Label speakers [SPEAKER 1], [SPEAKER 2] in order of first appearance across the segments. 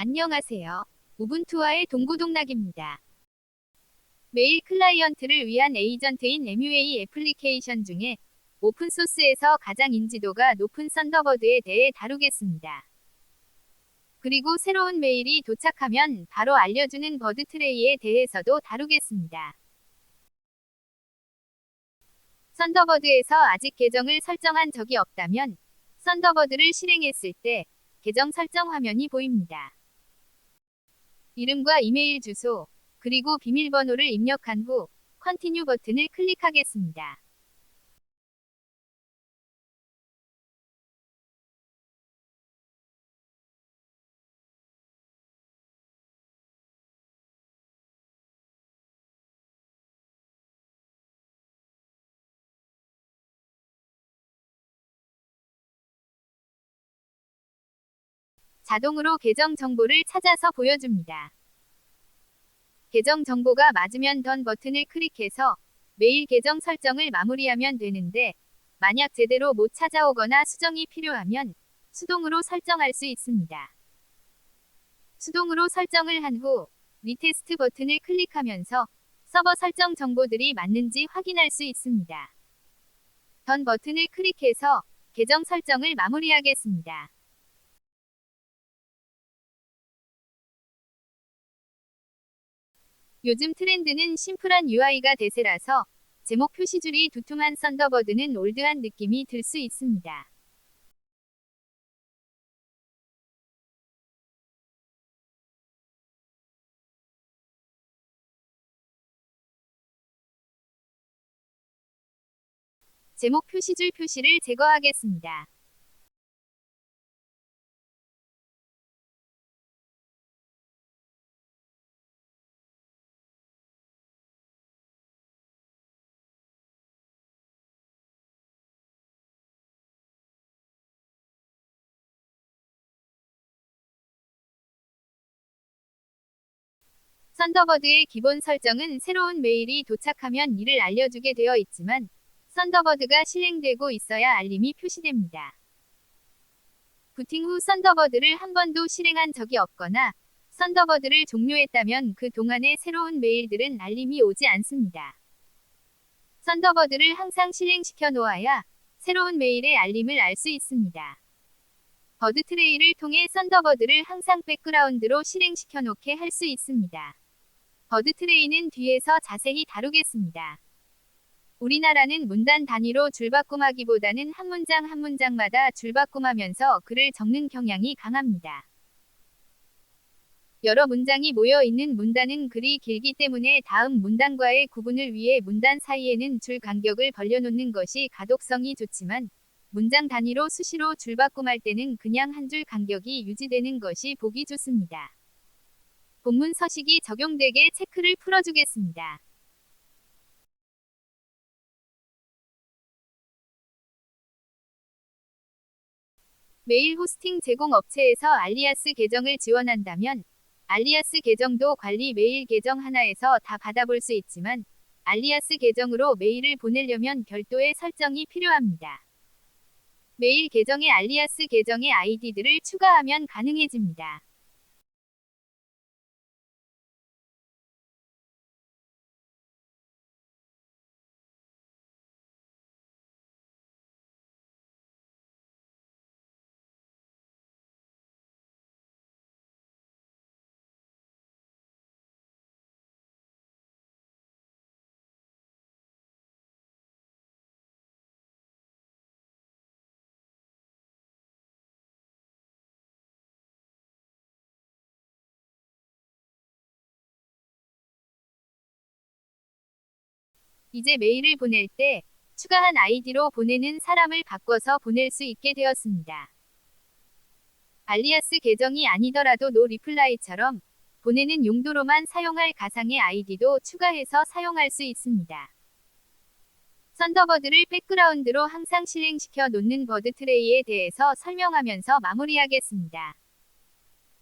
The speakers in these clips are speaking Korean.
[SPEAKER 1] 안녕하세요. 우분투와의 동고동락입니다. 메일 클라이언트를 위한 에이전트인 MUA 애플리케이션 중에 오픈소스에서 가장 인지도가 높은 썬더버드에 대해 다루겠습니다. 그리고 새로운 메일이 도착하면 바로 알려주는 버드 트레이에 대해서도 다루겠습니다. 썬더버드에서 아직 계정을 설정한 적이 없다면 썬더버드를 실행했을 때 계정 설정 화면이 보입니다. 이름과 이메일 주소, 그리고 비밀번호를 입력한 후 컨티뉴 버튼을 클릭하겠습니다. 자동으로 계정 정보를 찾아서 보여줍니다. 계정 정보가 맞으면 던 버튼을 클릭해서 메일 계정 설정을 마무리하면 되는데, 만약 제대로 못 찾아오거나 수정이 필요하면 수동으로 설정할 수 있습니다. 수동으로 설정을 한 후 리테스트 버튼을 클릭하면서 서버 설정 정보들이 맞는지 확인할 수 있습니다. 던 버튼을 클릭해서 계정 설정을 마무리하겠습니다. 요즘 트렌드는 심플한 UI가 대세라서 제목 표시줄이 두툼한 썬더버드는 올드한 느낌이 들 수 있습니다. 제목 표시줄 표시를 제거하겠습니다. 썬더버드의 기본 설정은 새로운 메일이 도착하면 이를 알려주게 되어 있지만, 썬더버드가 실행되고 있어야 알림이 표시됩니다. 부팅 후 썬더버드를 한 번도 실행한 적이 없거나 썬더버드를 종료했다면 그 동안의 새로운 메일들은 알림이 오지 않습니다. 썬더버드를 항상 실행시켜 놓아야 새로운 메일의 알림을 알 수 있습니다. 버드 트레이를 통해 썬더버드를 항상 백그라운드로 실행시켜 놓게 할 수 있습니다. 버드 트레이는 뒤에서 자세히 다루겠습니다. 우리나라는 문단 단위로 줄바꿈하기보다는 한 문장 한 문장마다 줄바꿈하면서 글을 적는 경향이 강합니다. 여러 문장이 모여 있는 문단은 글이 길기 때문에 다음 문단과의 구분을 위해 문단 사이에는 줄 간격을 벌려놓는 것이 가독성이 좋지만, 문장 단위로 수시로 줄바꿈할 때는 그냥 한 줄 간격이 유지되는 것이 보기 좋습니다. 본문 서식이 적용되게 체크를 풀어주겠습니다. 메일 호스팅 제공 업체에서 알리아스 계정을 지원한다면 알리아스 계정도 관리 메일 계정 하나에서 다 받아볼 수 있지만, 알리아스 계정으로 메일을 보내려면 별도의 설정이 필요합니다. 메일 계정에 알리아스 계정의 아이디들을 추가하면 가능해집니다. 이제 메일을 보낼 때 추가한 아이디로 보내는 사람을 바꿔서 보낼 수 있게 되었습니다. 알리아스 계정이 아니더라도 노 리플라이처럼 보내는 용도로만 사용할 가상의 아이디도 추가해서 사용할 수 있습니다. 썬더버드를 백그라운드로 항상 실행시켜 놓는 버드 트레이에 대해서 설명하면서 마무리하겠습니다.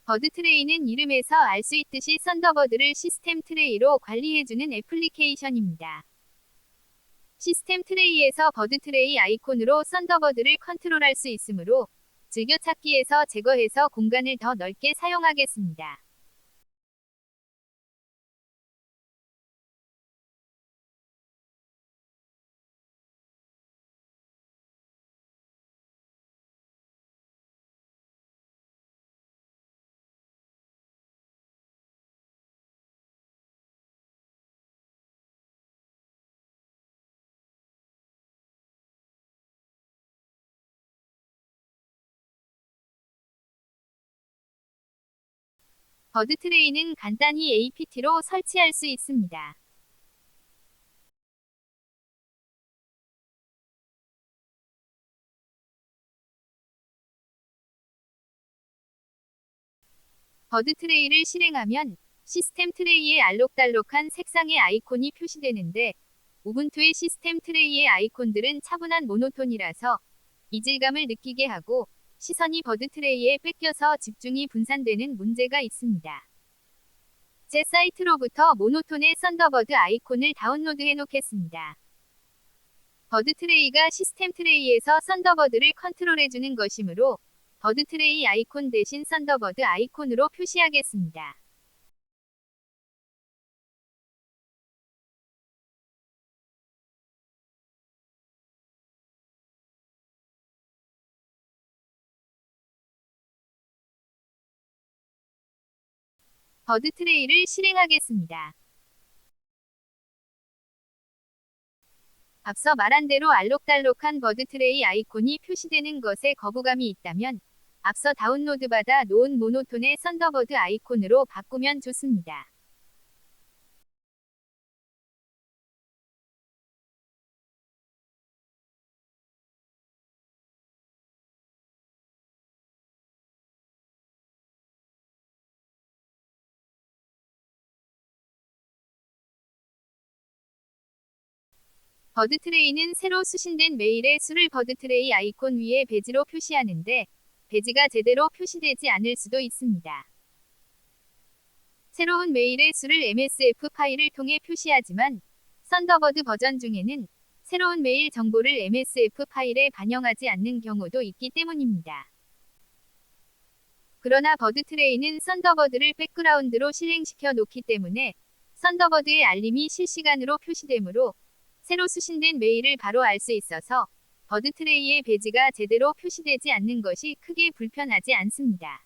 [SPEAKER 1] 버드 트레이는 이름에서 알 수 있듯이 썬더버드를 시스템 트레이로 관리해주는 애플리케이션입니다. 시스템 트레이에서 버드 트레이 아이콘으로 썬더버드를 컨트롤할 수 있으므로 즐겨찾기에서 제거해서 공간을 더 넓게 사용하겠습니다. 버드 트레이는 간단히 APT로 설치할 수 있습니다. 버드 트레이를 실행하면 시스템 트레이에 알록달록한 색상의 아이콘이 표시되는데 우분투의 시스템 트레이의 아이콘들은 차분한 모노톤이라서 이질감을 느끼게 하고 시선이 버드 트레이에 뺏겨서 집중이 분산되는 문제가 있습니다. 제 사이트로부터 모노톤의 썬더버드 아이콘을 다운로드해 놓겠습니다. 버드 트레이가 시스템 트레이에서 썬더버드를 컨트롤해주는 것이므로 버드 트레이 아이콘 대신 썬더버드 아이콘으로 표시하겠습니다. 버드 트레이를 실행하겠습니다. 앞서 말한 대로 알록달록한 버드 트레이 아이콘이 표시되는 것에 거부감이 있다면 앞서 다운로드받아 놓은 모노톤의 썬더버드 아이콘으로 바꾸면 좋습니다. 버드 트레이는 새로 수신된 메일의 수를 버드 트레이 아이콘 위에 배지로 표시하는데 배지가 제대로 표시되지 않을 수도 있습니다. 새로운 메일의 수를 MSF 파일을 통해 표시하지만 썬더버드 버전 중에는 새로운 메일 정보를 MSF 파일에 반영하지 않는 경우도 있기 때문입니다. 그러나 버드 트레이는 썬더버드를 백그라운드로 실행시켜 놓기 때문에 썬더버드의 알림이 실시간으로 표시되므로 새로 수신된 메일을 바로 알 수 있어서 버드 트레이의 배지가 제대로 표시되지 않는 것이 크게 불편하지 않습니다.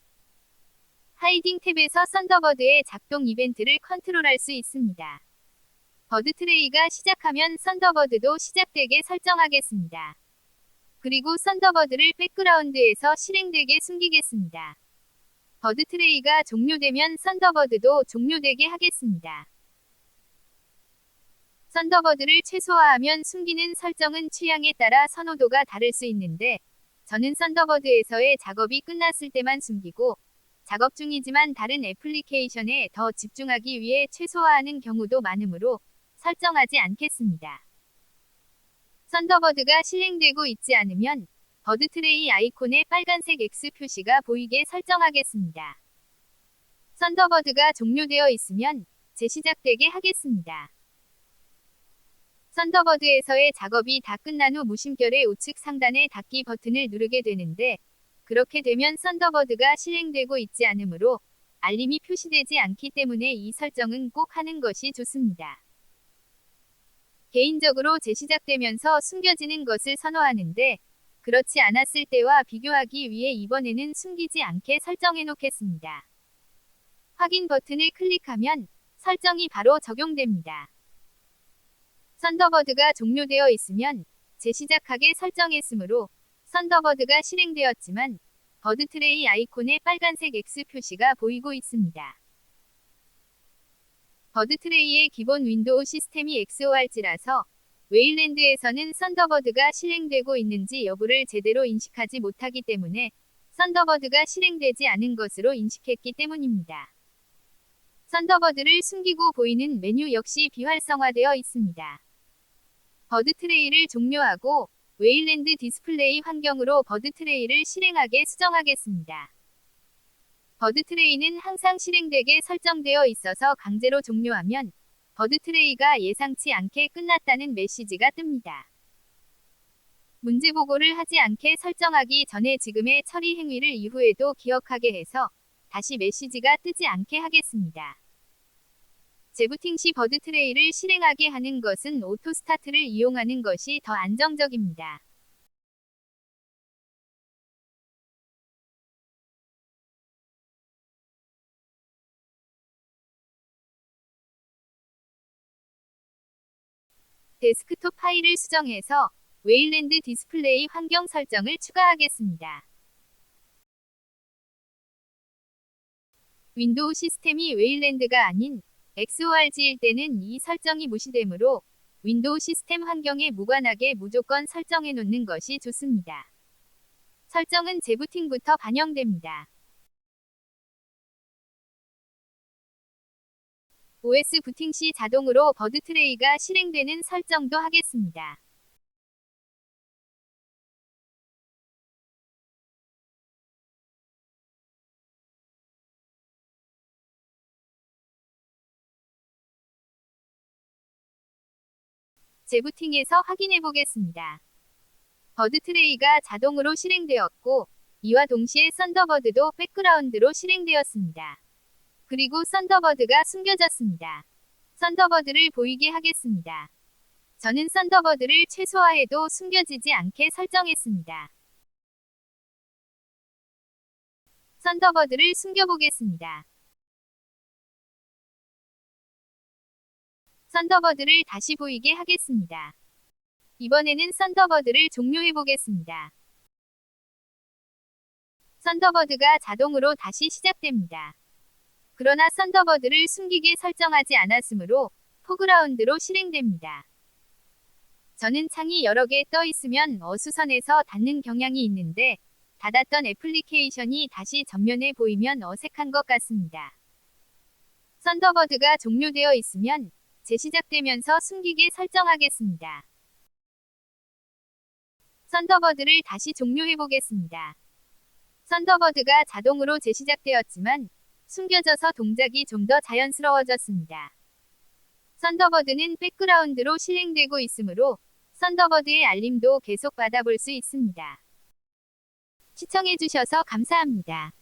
[SPEAKER 1] 하이딩 탭에서 썬더버드의 작동 이벤트를 컨트롤할 수 있습니다. 버드 트레이가 시작하면 썬더버드도 시작되게 설정하겠습니다. 그리고 썬더버드를 백그라운드에서 실행되게 숨기겠습니다. 버드 트레이가 종료되면 썬더버드도 종료되게 하겠습니다. 썬더버드를 최소화하면 숨기는 설정은 취향에 따라 선호도가 다를 수 있는데 저는 썬더버드에서의 작업이 끝났을 때만 숨기고 작업 중이지만 다른 애플리케이션에 더 집중하기 위해 최소화하는 경우도 많으므로 설정하지 않겠습니다. 썬더버드가 실행되고 있지 않으면 버드 트레이 아이콘의 빨간색 X 표시가 보이게 설정하겠습니다. 썬더버드가 종료되어 있으면 재시작되게 하겠습니다. 썬더버드에서의 작업이 다 끝난 후 무심결에 우측 상단의 닫기 버튼을 누르게 되는데 그렇게 되면 썬더버드가 실행되고 있지 않으므로 알림이 표시되지 않기 때문에 이 설정은 꼭 하는 것이 좋습니다. 개인적으로 재시작되면서 숨겨지는 것을 선호하는데 그렇지 않았을 때와 비교하기 위해 이번에는 숨기지 않게 설정해 놓겠습니다. 확인 버튼을 클릭하면 설정이 바로 적용됩니다. 썬더버드가 종료되어 있으면 재시작하게 설정했으므로 썬더버드가 실행되었지만 버드 트레이 아이콘의 빨간색 X 표시가 보이고 있습니다. 버드 트레이의 기본 윈도우 시스템이 XORG라서 웨일랜드에서는 썬더버드가 실행되고 있는지 여부를 제대로 인식하지 못하기 때문에 썬더버드가 실행되지 않은 것으로 인식했기 때문입니다. 썬더버드를 숨기고 보이는 메뉴 역시 비활성화되어 있습니다. 버드 트레이를 종료하고 웨일랜드 디스플레이 환경으로 버드 트레이를 실행하게 수정하겠습니다. 버드 트레이는 항상 실행되게 설정되어 있어서 강제로 종료하면 버드 트레이가 예상치 않게 끝났다는 메시지가 뜹니다. 문제 보고를 하지 않게 설정하기 전에 지금의 처리 행위를 이후에도 기억하게 해서 다시 메시지가 뜨지 않게 하겠습니다. 재부팅 시 버드 트레이를 실행하게 하는 것은 오토 스타트를 이용하는 것이 더 안정적입니다. 데스크톱 파일을 수정해서 웨일랜드 디스플레이 환경 설정을 추가하겠습니다. 윈도우 시스템이 웨일랜드가 아닌 XORG일 때는 이 설정이 무시되므로 윈도우 시스템 환경에 무관하게 무조건 설정해 놓는 것이 좋습니다. 설정은 재부팅부터 반영됩니다. OS 부팅 시 자동으로 버드 트레이가 실행되는 설정도 하겠습니다. 재부팅에서 확인해 보겠습니다. 버드 트레이가 자동으로 실행되었고 이와 동시에 썬더버드도 백그라운드로 실행되었습니다. 그리고 썬더버드가 숨겨졌습니다. 썬더버드를 보이게 하겠습니다. 저는 썬더버드를 최소화해도 숨겨지지 않게 설정했습니다. 썬더버드를 숨겨보겠습니다. 썬더버드를 다시 보이게 하겠습니다. 이번에는 썬더버드를 종료해보겠습니다. 썬더버드가 자동으로 다시 시작됩니다. 그러나 썬더버드를 숨기게 설정하지 않았으므로 포그라운드로 실행됩니다. 저는 창이 여러 개 떠 있으면 어수선해서 닫는 경향이 있는데 닫았던 애플리케이션이 다시 전면에 보이면 어색한 것 같습니다. 썬더버드가 종료되어 있으면 재시작되면서 숨기게 설정하겠습니다. 썬더버드를 다시 종료해보겠습니다. 썬더버드가 자동으로 재시작되었지만 숨겨져서 동작이 좀 더 자연스러워졌습니다. 썬더버드는 백그라운드로 실행되고 있으므로 썬더버드의 알림도 계속 받아볼 수 있습니다. 시청해주셔서 감사합니다.